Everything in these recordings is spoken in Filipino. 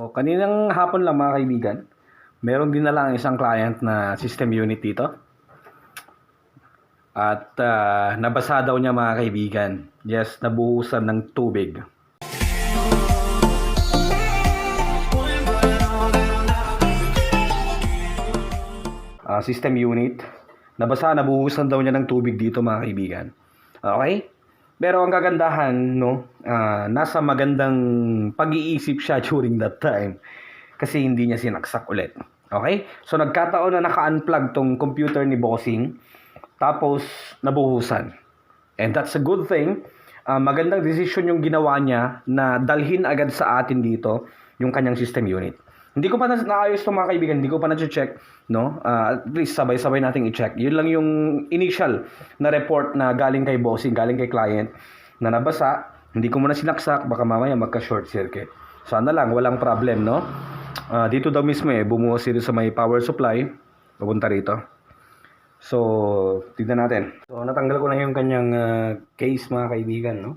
So, kaninang hapon lang mga kaibigan, meron din na lang isang client na system unit dito. At nabasa daw niya mga kaibigan. Yes, nabuhusan ng tubig. System unit. Nabuhusan daw niya ng tubig dito mga kaibigan. Okay? Pero ang kagandahan, no, nasa magandang pag-iisip siya during that time. Kasi hindi niya sinaksak ulit. Okay? So nagkataon na naka-unplug tong computer ni Bossing. Tapos nabuhusan. And that's a good thing. Magandang decision yung ginawa niya na dalhin agad sa atin dito yung kanyang system unit. Hindi ko pa naayos ito mga kaibigan, hindi ko pa na-check, no? At least sabay-sabay nating i-check. Yun lang yung initial na report na galing kay Bossing, galing kay client na nabasa. Hindi ko muna sinaksak, baka mamaya magka-short circuit. Sana lang, walang problem, no? Dito daw mismo bumuhos dito sa may power supply, papunta rito. So, tignan natin. So, natanggal ko na yung kanyang case mga kaibigan, no?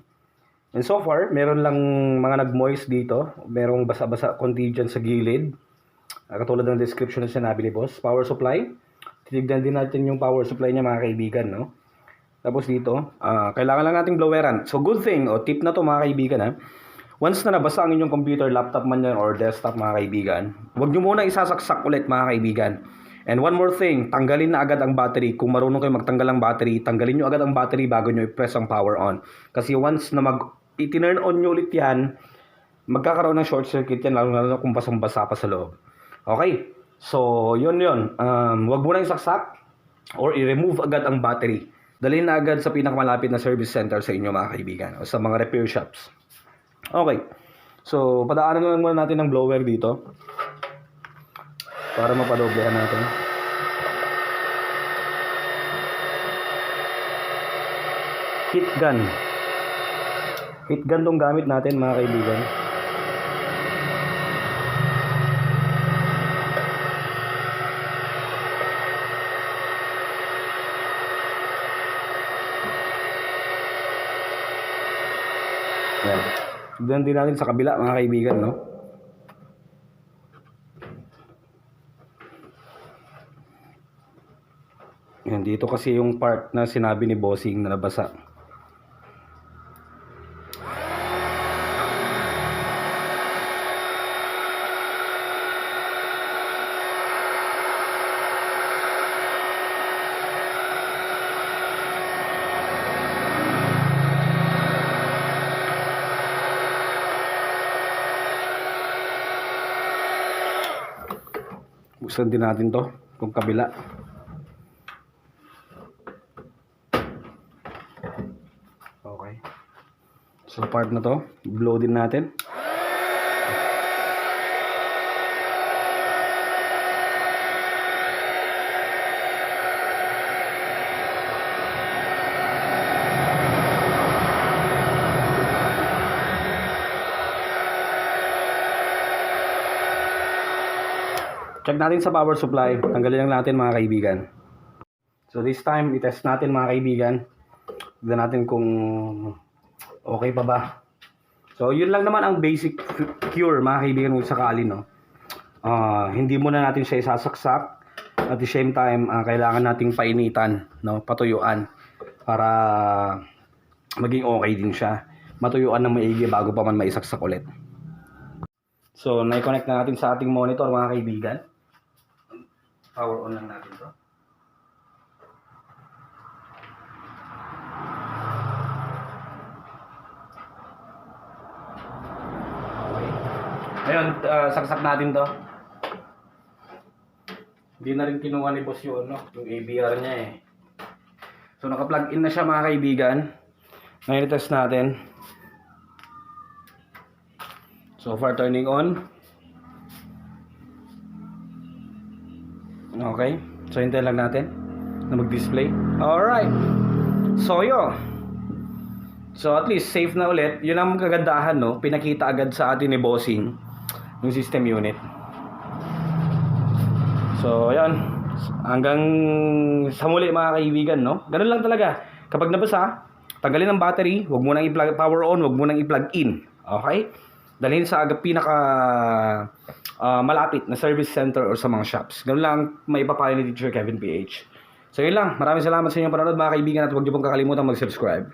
And so far, meron lang mga nag-moist dito. Merong basa-basa konti dyan sa gilid. Katulad ng description na sinabi ni Boss. Power supply. Tinignan din natin yung power supply niya mga kaibigan, no? Tapos dito, kailangan lang nating bloweran. So good thing, tip na to mga kaibigan, ha? Once na nabasa ang inyong computer, laptop man yan, or desktop mga kaibigan, huwag nyo muna isasaksak ulit mga kaibigan. And one more thing, tanggalin na agad ang battery. Kung marunong kayo magtanggal ng battery, tanggalin nyo agad ang battery bago nyo i-press ang power on. Kasi once na i-turn on nyo ulit yan, magkakaroon ng short circuit yan, lalo na kung basang-basa pa sa loob. Okay, so yun. Huwag mo na isaksak or i-remove agad ang battery. Dalhin na agad sa pinakamalapit na service center sa inyo mga kaibigan o sa mga repair shops. Okay, so padaanan na lang muna natin ng blower dito para mapadoblehan natin. Heat gun. Heat gun tong gamit natin mga kaibigan. Yan. Tignan din natin sa kabila mga kaibigan, no? Yan, dito kasi yung part na sinabi ni Bossing na nabasa. Buksan din natin to, itong kabila. Okay. So part na to, blow din natin. Check natin sa power supply. Tanggalin lang natin mga kaibigan. So this time, i-test natin mga kaibigan. Tignan natin kung okay pa ba. So yun lang naman ang basic cure mga kaibigan kung sakali, no? Hindi muna natin siya isasaksak. At the same time, kailangan nating painitan, no? Patuyuan para maging okay din siya. Matuyuan ng maigi bago pa man maisaksak ulit. So na-connect na natin sa ating monitor mga kaibigan. Power on lang natin to. Okay. Ngayon, saksak natin to. Hindi na rin kinuha ni Boss yung ABR niya So naka-plug in na siya mga kaibigan. Ngayon test natin. So far turning on. Okay. So hintayin lang natin na mag-display. Alright. So yun. So at least safe na ulit. Yun ang kagandahan, no? Pinakita agad sa atin ni Bossing yung system unit. So ayan. Hanggang sa muli mga kaibigan, no? Ganun lang talaga. Kapag nabasa, tanggalin ang battery. Huwag mo nang i-plug power on. Huwag mo nang i-plug in. Okay? Dalhin sa pinaka malapit na service center or sa mga shops. Ganun lang may ipapayo ni Teacher Kevin PH. So yun lang, maraming salamat sa inyong panonood mga kaibigan at huwag niyo pong kakalimutan mag-subscribe.